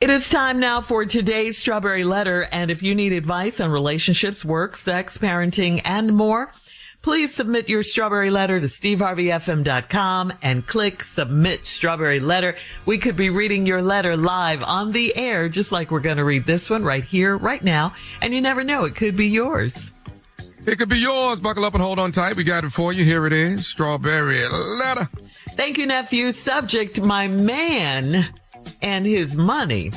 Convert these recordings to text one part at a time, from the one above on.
It is time now for today's Strawberry Letter, and if you need advice on relationships, work, sex, parenting, and more, please submit your Strawberry Letter to steveharveyfm.com and click Submit Strawberry Letter. We could be reading your letter live on the air, just like we're going to read this one right here, right now, and you never know, it could be yours. It could be yours. Buckle up and hold on tight. We got it for you. Here it is, Strawberry Letter. Thank you, nephew. Subject, my man and his money.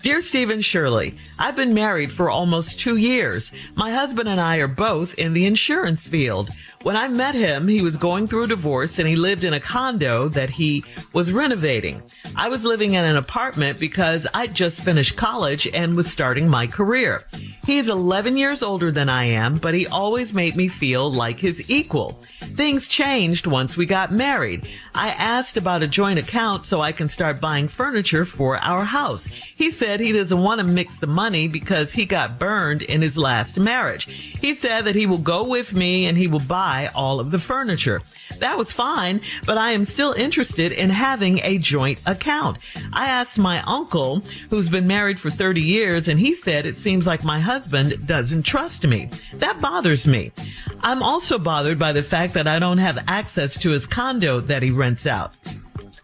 Dear Steve and Shirley, I've been married for almost 2 years. My husband and I are both in the insurance field. When I met him, he was going through a divorce and he lived in a condo that he was renovating. I was living in an apartment because I'd just finished college and was starting my career. He's 11 years older than I am, but he always made me feel like his equal. Things changed once we got married. I asked about a joint account so I can start buying furniture for our house. He said he doesn't want to mix the money because he got burned in his last marriage. He said that he will go with me and he will buy all of the furniture. That was fine, but I am still interested in having a joint account. I asked my uncle, who's been married for 30 years, and he said it seems like my husband doesn't trust me. That bothers me. I'm also bothered by the fact that I don't have access to his condo that he rents out.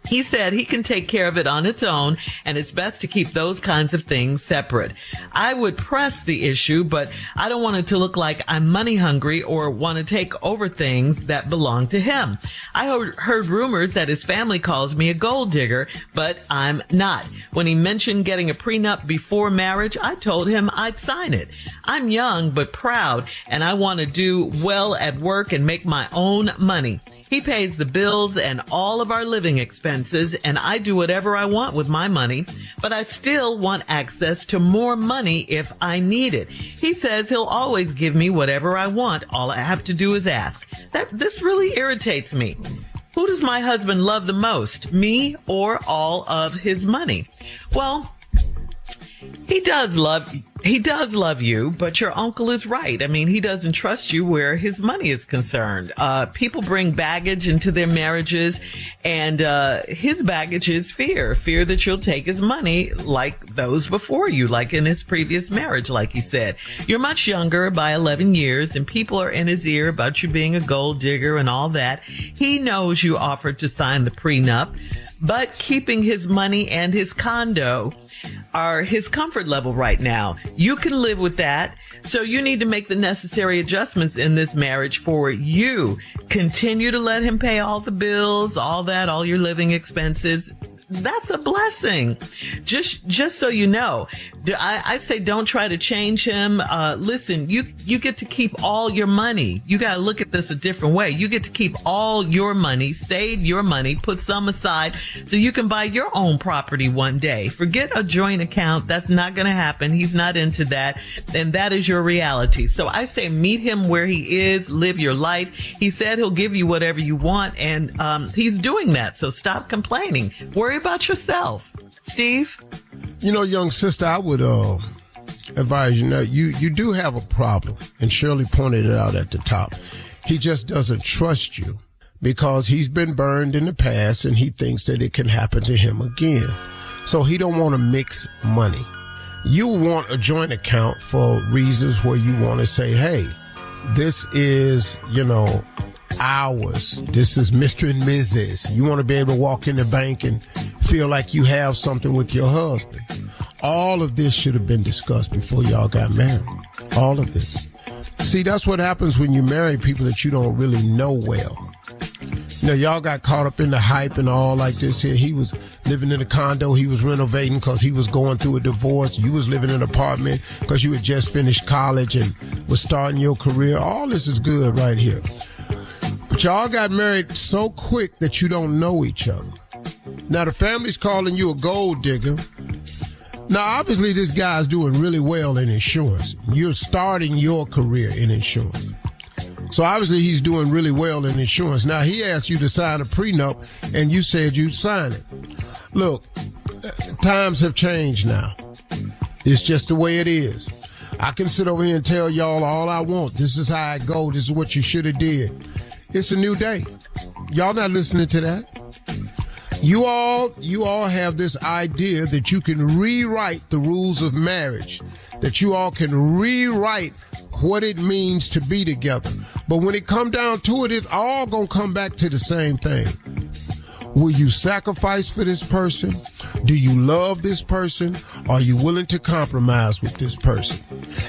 He said he can take care of it on its own, and it's best to keep those kinds of things separate. I would press the issue, but I don't want it to look like I'm money hungry or want to take over things that belong to him. I heard rumors that his family calls me a gold digger, but I'm not. When he mentioned getting a prenup before marriage, I told him I'd sign it. I'm young but proud, and I want to do well at work and make my own money. He pays the bills and all of our living expenses, and I do whatever I want with my money, but I still want access to more money if I need it. He says he'll always give me whatever I want. All I have to do is ask. This really irritates me. Who does my husband love the most, me or all of his money? Well, he does love you, but your uncle is right. I mean, he doesn't trust you where his money is concerned. People bring baggage into their marriages, and his baggage is fear that you'll take his money like those before you, like in his previous marriage, like he said. You're much younger by 11 years, and people are in his ear about you being a gold digger and all that. He knows you offered to sign the prenup, but keeping his money and his condo are his comfort level right now. You can live with that. So you need to make the necessary adjustments in this marriage for you. Continue to let him pay all the bills, all that, all your living expenses. That's a blessing. Just so you know, I say don't try to change him. Listen, you get to keep all your money. You got to look at this a different way. You get to keep all your money, save your money, put some aside so you can buy your own property one day. Forget a joint account. That's not going to happen. He's not into that. And that is your reality. So I say meet him where he is, live your life. He said he'll give you whatever you want, and he's doing that. So stop complaining. Worry about yourself. Steve? You know, young sister, I would advise you, you do have a problem, and Shirley pointed it out at the top. He just doesn't trust you because he's been burned in the past, and he thinks that it can happen to him again. So he don't want to mix money. You want a joint account for reasons where you want to say, hey, this is, ours. This is Mr. and Mrs. You want to be able to walk in the bank and feel like you have something with your husband. All of this should have been discussed before y'all got married. All of this. See, that's what happens when you marry people that you don't really know well. Y'all got caught up in the hype and all like this here. He was living in a condo he was renovating because he was going through a divorce. You was living in an apartment because you had just finished college and was starting your career. All this is good right here. But y'all got married so quick that you don't know each other. Now, the family's calling you a gold digger. Now, obviously, this guy's doing really well in insurance. You're starting your career in insurance. So, obviously, he's doing really well in insurance. Now, he asked you to sign a prenup, and you said you'd sign it. Look, times have changed now. It's just the way it is. I can sit over here and tell y'all all I want. This is how I go. This is what you should have did. It's a new day. Y'all not listening to that. You all have this idea that you can rewrite the rules of marriage, that you all can rewrite what it means to be together. But when it come down to it, it's all gonna come back to the same thing. Will you sacrifice for this person? Do you love this person? Are you willing to compromise with this person?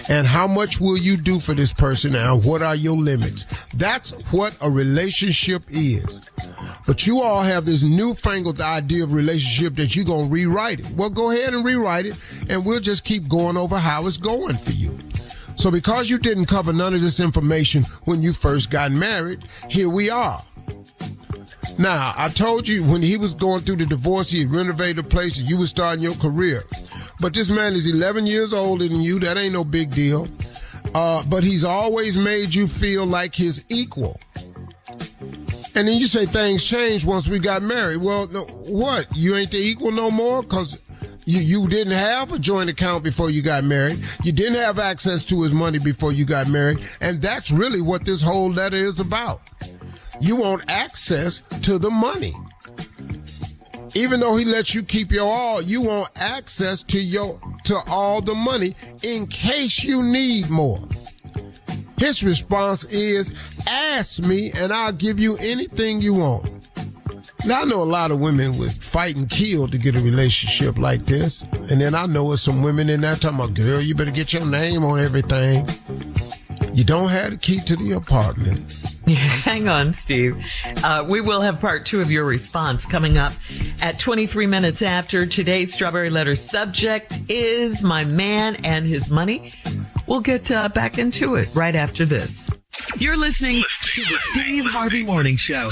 And how much will you do for this person, and what are your limits? That's what a relationship is. But you all have this newfangled idea of relationship that you're going to rewrite it. Well, go ahead and rewrite it, and we'll just keep going over how it's going for you. So because you didn't cover none of this information when you first got married, here we are. Now, I told you when he was going through the divorce, he had renovated a place and you were starting your career. But this man is 11 years older than you. That ain't no big deal. But he's always made you feel like his equal. And then you say things changed once we got married. Well, no, what? You ain't the equal no more? Because you didn't have a joint account before you got married. You didn't have access to his money before you got married. And that's really what this whole letter is about. You want access to the money. Even though he lets you keep your all, you want access to all the money in case you need more. His response is, ask me and I'll give you anything you want. Now, I know a lot of women would fight and kill to get a relationship like this. And then I know some women in there talking about, girl, you better get your name on everything. You don't have the key to the apartment. Hang on, Steve. We will have part 2 of your response coming up at 23 minutes after. Today's Strawberry Letter subject is my man and his money. We'll get back into it right after this. You're listening to the Steve Harvey Morning Show.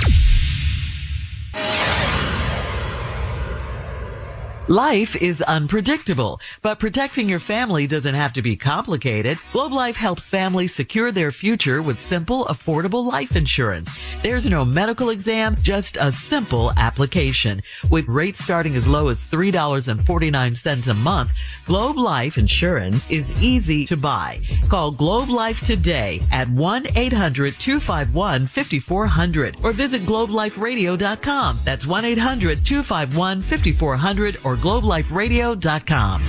Life is unpredictable, but protecting your family doesn't have to be complicated. Globe Life helps families secure their future with simple, affordable life insurance. There's no medical exam, just a simple application. With rates starting as low as $3.49 a month, Globe Life Insurance is easy to buy. Call Globe Life today at 1-800-251-5400 or visit globeliferadio.com. That's 1-800-251-5400 or globeliferadio.com.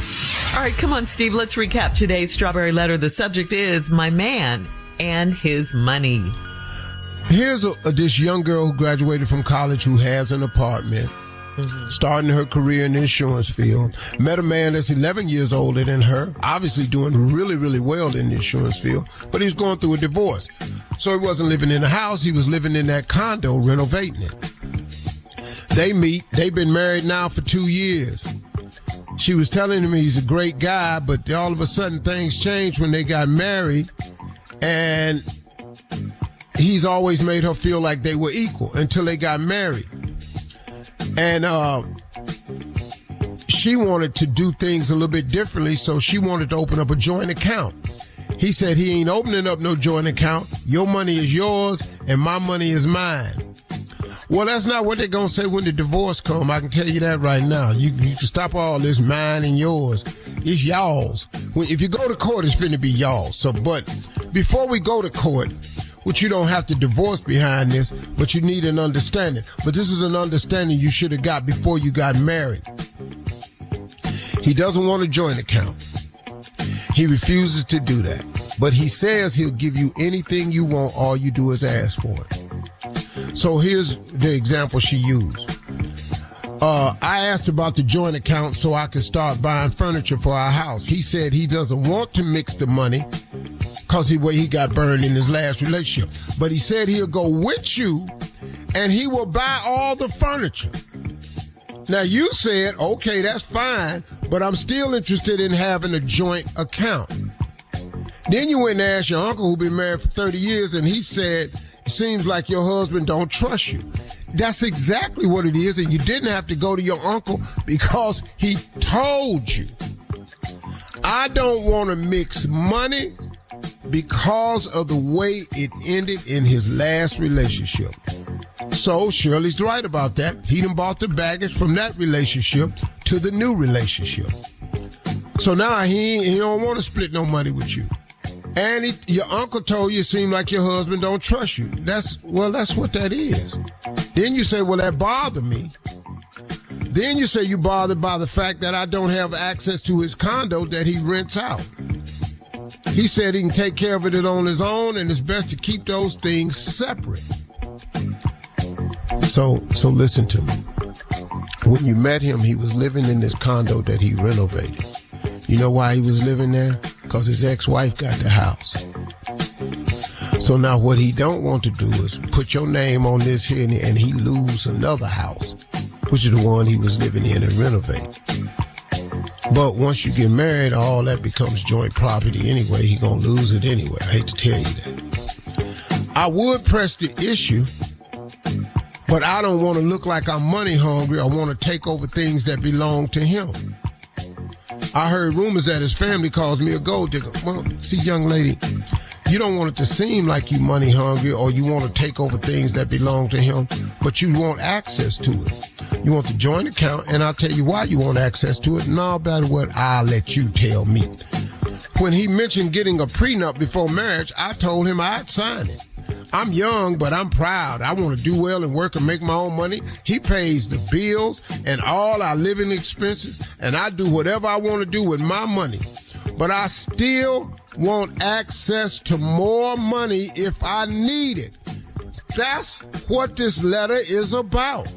All right, come on, Steve. Let's recap today's Strawberry Letter. The subject is my man and his money. Here's this young girl who graduated from college who has an apartment, starting her career in the insurance field. Met a man that's 11 years older than her, obviously doing really, really well in the insurance field, but he's going through a divorce. So he wasn't living in the house. He was living in that condo, renovating it. They meet. They've been married now for 2 years. She was telling him he's a great guy, but all of a sudden things changed when they got married, and he's always made her feel like they were equal until they got married. And she wanted to do things a little bit differently, so she wanted to open up a joint account. He said he ain't opening up no joint account. Your money is yours, and my money is mine. Well, that's not what they're going to say when the divorce comes. I can tell you that right now. You can stop all this mine and yours. It's y'all's. If you go to court, it's finna be y'all's. So, but before we go to court, which you don't have to divorce behind this, but you need an understanding. But this is an understanding you should have got before you got married. He doesn't want a joint account. He refuses to do that. But he says he'll give you anything you want. All you do is ask for it. So here's the example she used. I asked about the joint account so I could start buying furniture for our house. He said he doesn't want to mix the money because he got burned in his last relationship. But he said he'll go with you and he will buy all the furniture. Now you said, okay, that's fine, but I'm still interested in having a joint account. Then you went and asked your uncle who'd been married for 30 years and he said, it seems like your husband don't trust you. That's exactly what it is, and you didn't have to go to your uncle because he told you. I don't want to mix money because of the way it ended in his last relationship. So Shirley's right about that. He done bought the baggage from that relationship to the new relationship. So now he don't want to split no money with you. And your uncle told you it seemed like your husband don't trust you. That's what that is. Then you say, well, that bothered me. Then you say you bothered by the fact that I don't have access to his condo that he rents out. He said he can take care of it on his own, and it's best to keep those things separate. So listen to me. When you met him, he was living in this condo that he renovated. You know why he was living there? Because his ex-wife got the house. So now what he don't want to do is put your name on this here and he lose another house, which is the one he was living in and renovate. But once you get married, all that becomes joint property anyway. He gonna lose it anyway. I hate to tell you that. I would press the issue, but I don't want to look like I'm money hungry or want to take over things that belong to him. I heard rumors that his family calls me a gold digger. Well, see, young lady, you don't want it to seem like you money hungry or you want to take over things that belong to him, but you want access to it. You want the joint account, and I'll tell you why you want access to it, and all about what I'll let you tell me. When he mentioned getting a prenup before marriage, I told him I'd sign it. I'm young, but I'm proud. I want to do well and work and make my own money. He pays the bills and all our living expenses, and I do whatever I want to do with my money. But I still want access to more money if I need it. That's what this letter is about.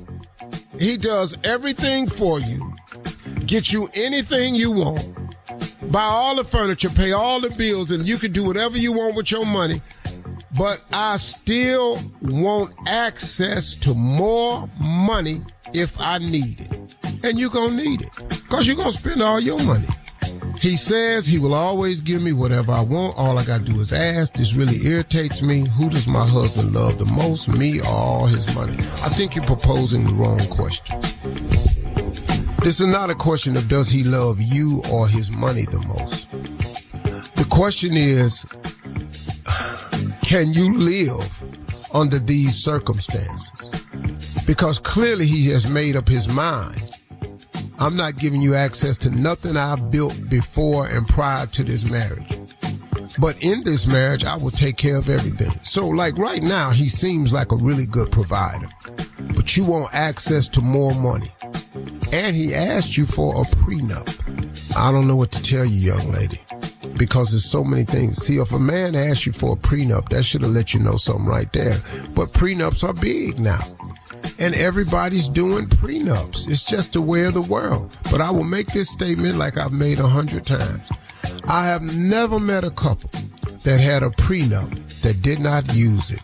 He does everything for you, get you anything you want, buy all the furniture, pay all the bills, and you can do whatever you want with your money. But I still want access to more money if I need it. And you're going to need it because you're going to spend all your money. He says he will always give me whatever I want. All I got to do is ask. This really irritates me. Who does my husband love the most, me or all his money? I think you're proposing the wrong question. This is not a question of does he love you or his money the most. The question is, can you live under these circumstances? Because clearly he has made up his mind. I'm not giving you access to nothing I've built before and prior to this marriage. But in this marriage, I will take care of everything. So like right now, he seems like a really good provider. But you want access to more money. And he asked you for a prenup. I don't know what to tell you, young lady. Because there's so many things. See, if a man asks you for a prenup, that should have let you know something right there. But prenups are big now. And everybody's doing prenups. It's just the way of the world. But I will make this statement like I've made 100 times. I have never met a couple that had a prenup that did not use it.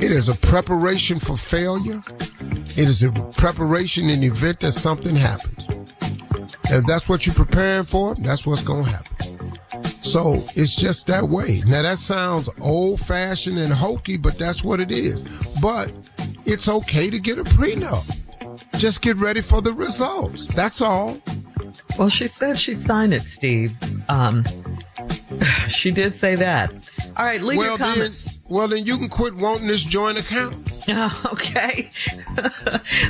It is a preparation for failure. It is a preparation in the event that something happens. And if that's what you're preparing for, that's what's going to happen. So it's just that way. Now that sounds old-fashioned and hokey, but that's what it is. But it's okay to get a prenup. Just get ready for the results. That's all. Well, she said she'd sign it, Steve. She did say that. All right, leave your comments. Then you can quit wanting this joint account. Okay.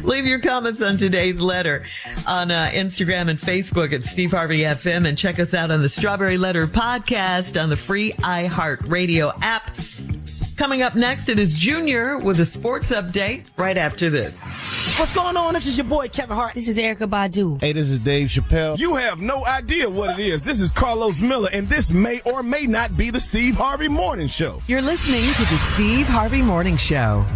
Leave your comments on today's letter on Instagram and Facebook at Steve Harvey FM, and check us out on the Strawberry Letter podcast on the free iHeartRadio app. Coming up next, it is Junior with a sports update right after this. What's going on? This is your boy, Kevin Hart. This is Erykah Badu. Hey, this is Dave Chappelle. You have no idea what it is. This is Carlos Miller, and this may or may not be the Steve Harvey Morning Show. You're listening to the Steve Harvey Morning Show.